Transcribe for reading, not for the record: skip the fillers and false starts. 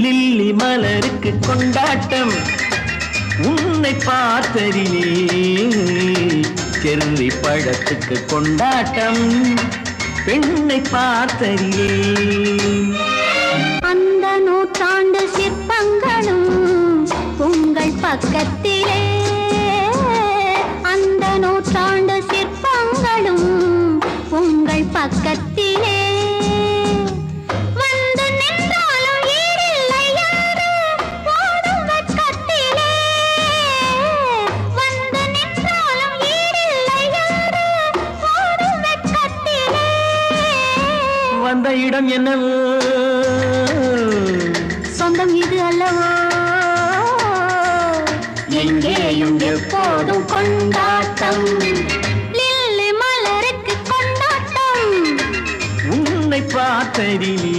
lily மலருக்கு கொண்டாட்டம் உன்னை பார்த்ததிலே செர்ரி பழத்துக்கு கொண்டாட்டம் பெண்ணை பார்த்ததிலே அந்த நூற்றாண்டு சிற்பங்களும் உங்கள் பக்கத்திலே அந்த நூற்றாண்டு சிற்பங்களும் உங்கள் பக்கத்திலே வந்து நின்றாலும் ஈடில்லை யாரு ஓடும் வெட்கத்திலே வந்து நின்றாலும் ஈடில்லை யாரு ஓடும் வெட்கத்திலே வந்த இடம் என்னவோ சொந்தம் இது அல்லவோ எங்கேயும் எப்போதும் கொண்டாட்டம் உன்னை பார்த்ததிலே